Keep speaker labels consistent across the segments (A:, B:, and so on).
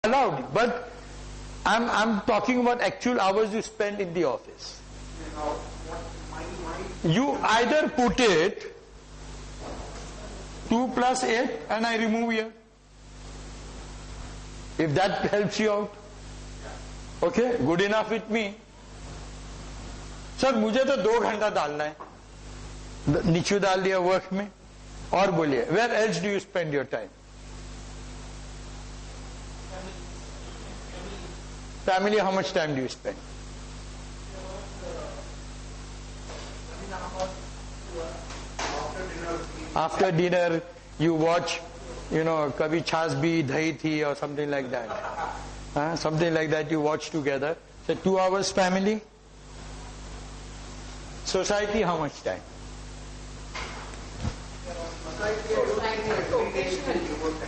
A: allowed, but I'm talking about actual hours you spend in the office. You either put it 2 plus 8 and I remove here. If that helps you out. Okay, good enough with me. Sir मुझे तो 2 घंटा डालना है, नीचू डाल दिया work में. और बोलिए, where else do you spend your time? Family, how much time do you spend? After dinner, you watch, kabhi chhas bhi dahi thi or something like that. Something like that you watch together. So 2 hours family. Society, how much time?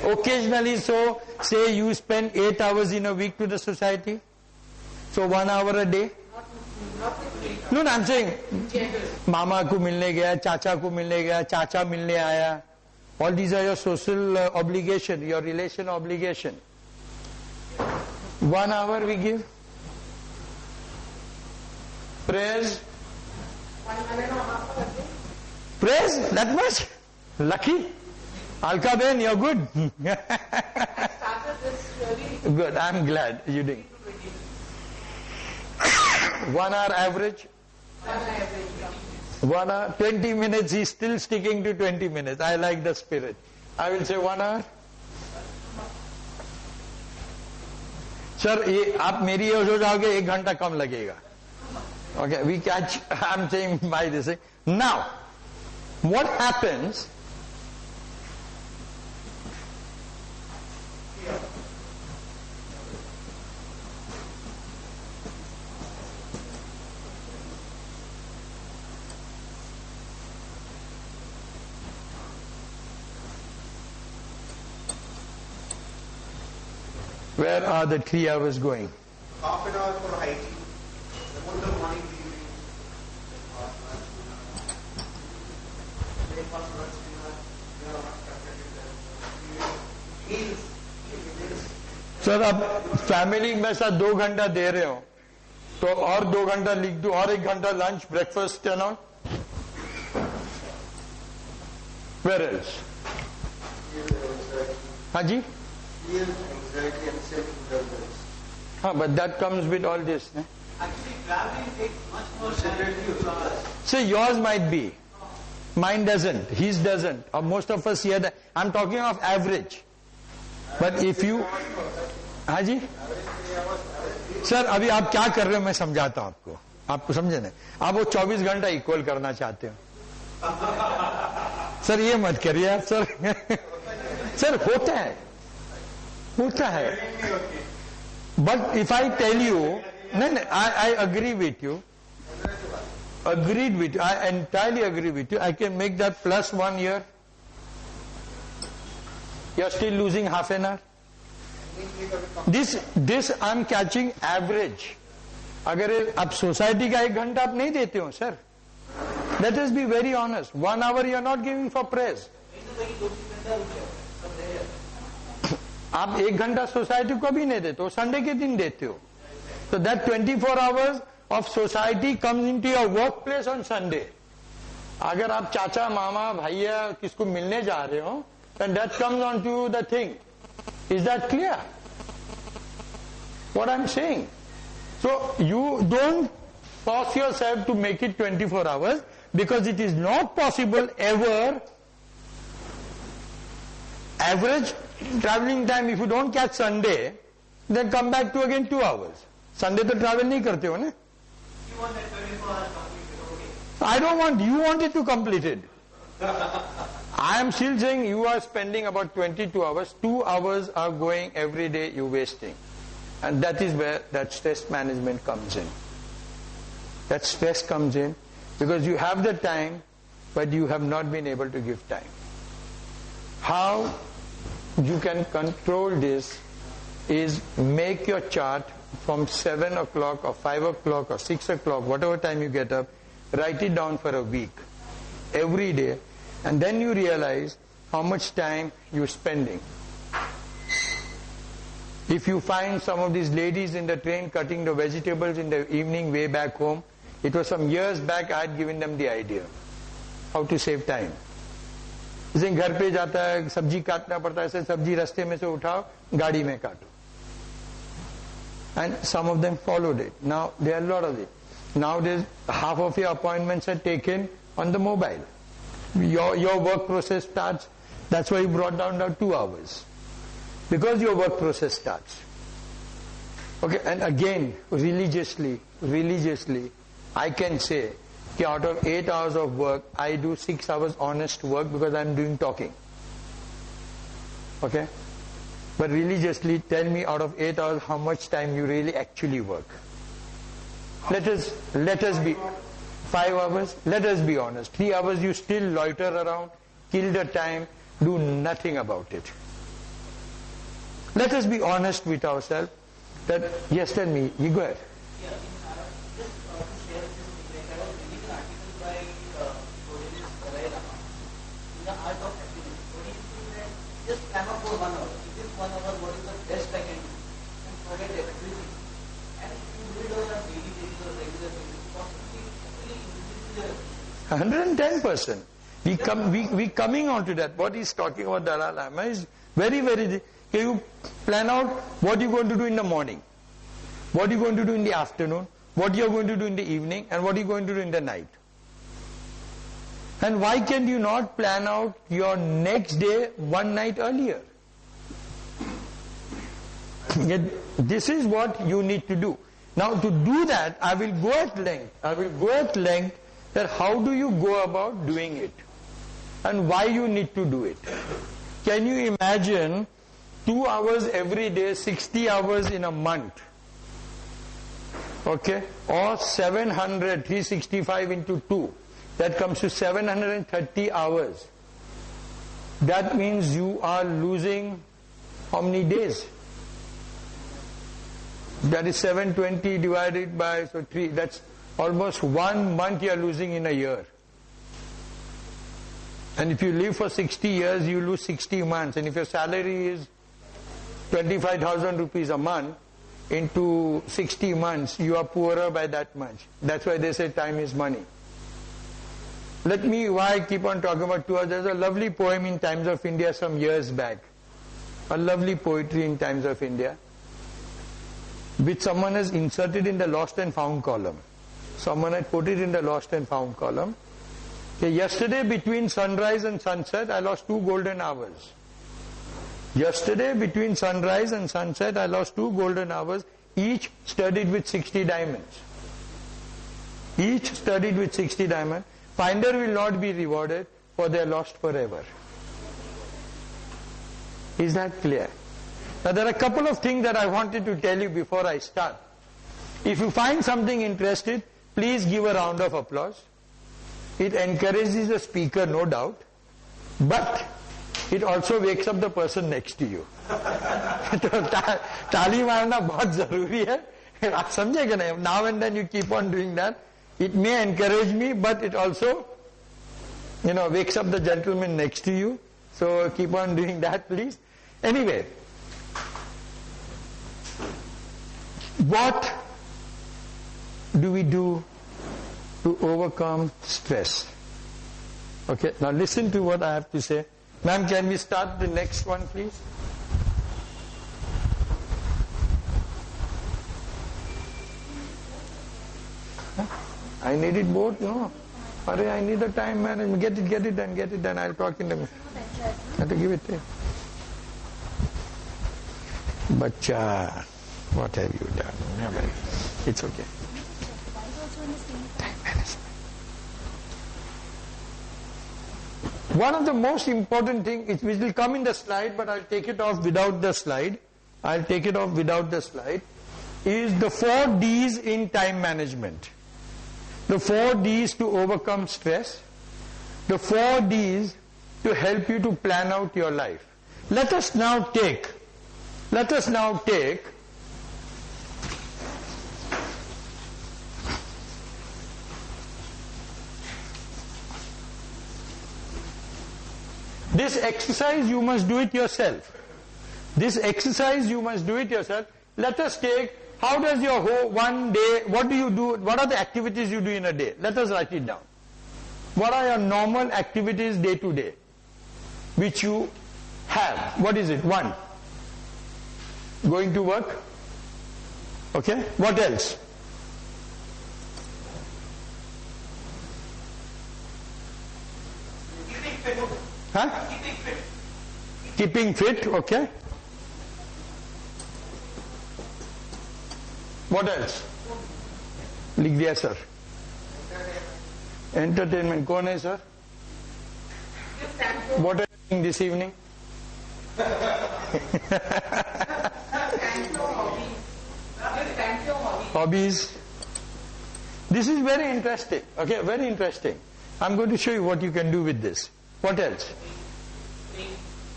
A: Occasionally, so say you spend 8 hours in a week to the society. So 1 hour a day. No, I'm saying mama ko milne gaya, chacha ko milne gaya, chacha milne aaya. All these are your social obligation, your relation obligation. 1 hour we give. Prayers. Prayers, that much? Lucky. Alka Ben, you're good. Good, I'm glad you did. 1 hour average? 1 hour, 20 minutes, he's still sticking to 20 minutes. I like the spirit. I will say 1 hour. Sir, आप मेरी as हो जाओगे 1 घंटा कम लगेगा. Okay, we catch, I'm saying by this. Now, what happens? Where are the 3 hours going?
B: Half an hour for hygiene. The whole morning
A: sir अब family में साथ 2 घंटा दे रहे हो तो और 2 घंटा लिख दो और 1 घंटा lunch breakfast and all. Where else? हाँ जी, हाँ, but that comes with all this.
B: Actually, traveling takes much more time.
A: So yours might be, mine doesn't, his doesn't, or most of us here. I'm talking of average. But if you, हाँ जी, sir अभी आप क्या कर रहे हो मैं समझाता हूँ आपको. आपको समझे ना, आप वो 24 घंटा इक्वल करना चाहते हो. सर ये मत करिए आप सर. सर होता है. But if I tell you, no, I agree with you. Agreed with you. I entirely agree with you. I can make that plus 1 year. You're still losing half an hour. This I'm catching average. अगर आप society का 1 घंटा आप नहीं देते हो sir, let us be very honest. 1 hour you are not giving for prayers. आप 1 घंटा सोसाइटी को भी नहीं देते हो, संडे के दिन देते हो. So that 24 hours of society comes into your workplace on Sunday. अगर आप चाचा मामा भैया किसको मिलने जा रहे हो, then that comes onto the thing. Is that clear? What I'm saying? So you don't force yourself to make it 24 hours because it is not possible ever. Average traveling time, if you don't catch Sunday, then come back to again 2 hours. Sunday तो travel नहीं करते हो ना?
B: You want that 24 hours completed, okay.
A: I don't want, you want it to complete it. I am still saying you are spending about 22 hours. 2 hours are going every day, you're wasting. And that is where that stress management comes in. That stress comes in because you have the time, but you have not been able to give time. How you can control this is make your chart from 7 o'clock or 5 o'clock or 6 o'clock, whatever time you get up, write it down for a week, every day, and then you realize how much time you're spending. If you find some of these ladies in the train cutting the vegetables in the evening way back home, it was some years back I had given them the idea how to save time. जैसे घर पे जाता है सब्जी काटना पड़ता है, सब्जी रास्ते में से उठाओ गाड़ी में काटो. And some of them followed it. Now there are a lot of it. Nowadays half of your appointments are taken on the mobile. Your work process starts. That's why you brought down to 2 hours. Because your work process starts. Okay, and again, religiously, I can say that out of 8 hours of work, I do 6 hours honest work because I'm doing talking. Okay? But religiously, tell me out of 8 hours how much time you really actually work. Let us be 5 hours. Let us be honest. 3 hours you still loiter around, kill the time, do nothing about it. Let us be honest with ourselves. That yes, tell me. You go ahead.
B: Yeah, just to share this thing, like I was reading an article by Cornelius Pereira in the Art of Happiness. What he says that just plan out for 1 hour. In this 1 hour, what is the best I can do? And forget everything. And if you do it on a daily basis or regular basis, possibly increases your
A: 110%. We coming on to that. What he's talking about Dalai Lama is very, very. Can you plan out what you're going to do in the morning, what you're going to do in the afternoon, what you're going to do in the evening, and what you're going to do in the night. And why can you not plan out your next day one night earlier? This is what you need to do. Now to do that, I will go at length that how do you go about doing it and why you need to do it. Can you imagine 2 hours every day, 60 hours in a month, okay, or 365 into 2, that comes to 730 hours. That means you are losing how many days? That is 720 divided by 3, that's almost 1 month you are losing in a year. And if you live for 60 years, you lose 60 months. And if your salary is 25,000 rupees a month, into 60 months, you are poorer by that much. That's why they say time is money. Why I keep on talking about 2 hours, there's a lovely poem in Times of India some years back. A lovely poetry in Times of India, which someone has inserted in the lost and found column. Someone had put it in the lost and found column. Okay, yesterday between sunrise and sunset, I lost 2 golden hours. Yesterday between sunrise and sunset, I lost 2 golden hours, each studied with 60 diamonds. Each studied with 60 diamonds. Finder will not be rewarded, for they are lost forever. Is that clear? Now there are a couple of things that I wanted to tell you before I start. If you find something interesting, please give a round of applause. It encourages the speaker, no doubt, but it also wakes up the person next to you. ताली मारना बहुत जरूरी है. आप समझे क्या नहीं? Now and then you keep on doing that. It may encourage me, but it also, wakes up the gentleman next to you. So keep on doing that, please. Anyway, what do we do to overcome stress? Okay, now listen to what I have to say. Ma'am, can we start the next one, please? I need it both, no? Hurry, I need the time management. Get it done. I'll talk in a minute. I have to give it to you. Bacha, what have you done? Never. It's okay. Time management. One of the most important things, which will come in the slide, but I'll take it off without the slide. Is the 4 Ds in time management. The 4 Ds to overcome stress. The 4 Ds to help you to plan out your life. Let us now take this exercise. You must do it yourself. This exercise you must do it yourself. Let us take, how does your whole one day, what do you do, what are the activities you do in a day? Let us write it down. What are your normal activities day to day which you have? What is it? 1. Going to work. Okay. What else?
B: Keeping fit.
A: Huh?
B: Keeping fit.
A: Keeping fit. Okay. What else? लिख दिया sir. Entertainment. कौन है sir? What are you doing this evening? Hobbies. This is very interesting. Okay, very interesting. I'm going to show you what you can do with this. What else?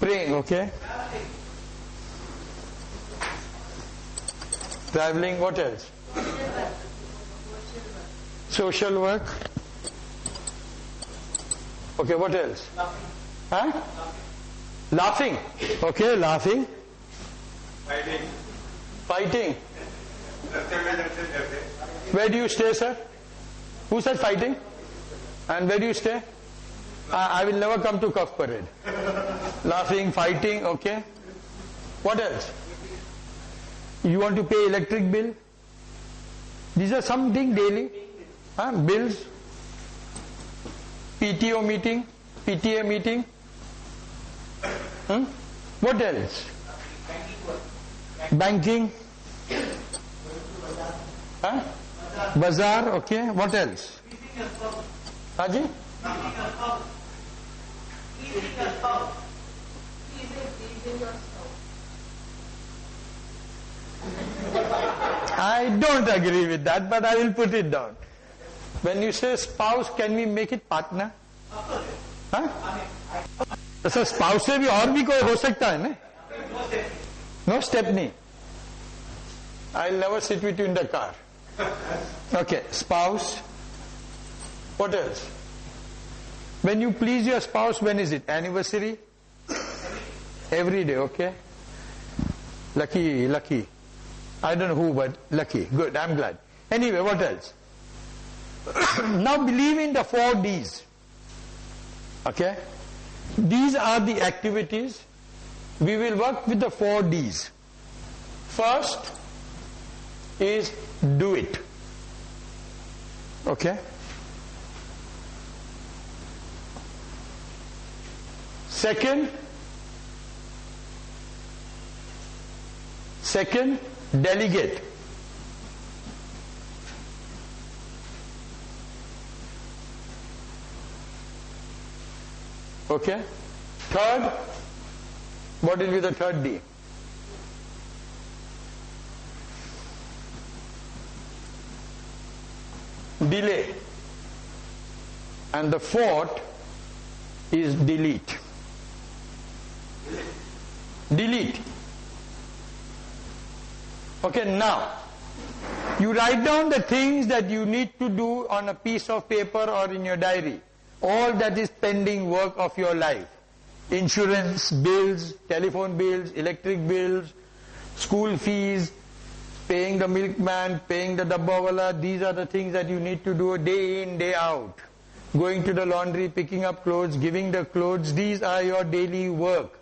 A: Praying. Okay. Traveling. What else? Social work. Okay, what else? Huh? Laughing. Okay, laughing. Fighting. Where do you stay, sir? Who said fighting? And where do you stay? I will never come to Cuff Parade. Laughing, fighting, okay. What else? You want to pay electric bill? These are something daily. Bills. PTO meeting. PTA meeting. What else? Banking. Bazaar, okay. What else? Haji? I don't agree with that, but I will put it down. When you say spouse, can we make it partner? So spouse से भी और भी कोई हो सकता है ना? No stepney. I'll never sit with you in the car. Okay, spouse. What else? When you please your spouse, when is it? Anniversary? Every day, okay. Lucky, lucky. I don't know who, but lucky. Good, I'm glad. Anyway, what else? Now believe in the 4 Ds. Okay? These are the activities. We will work with the 4 Ds. First is do it. Okay? Second, delegate. Okay? Third, what will be the third D? Delay. And the fourth is delete. Delete. Okay, now, you write down the things that you need to do on a piece of paper or in your diary. All that is pending work of your life. Insurance bills, telephone bills, electric bills, school fees, paying the milkman, paying the dabbawala. These are the things that you need to do day in, day out. Going to the laundry, picking up clothes, giving the clothes. These are your daily work.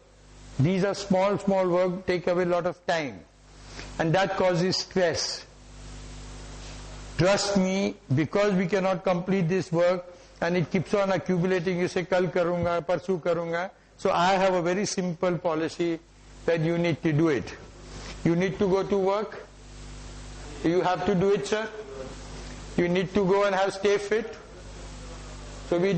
A: These are small work, take away a lot of time. And that causes stress. Trust me, because we cannot complete this work, and it keeps on accumulating, you say, kal karunga, parsu karunga. So I have a very simple policy that you need to do it. You need to go to work. You have to do it, sir. You need to go and stay fit. So we do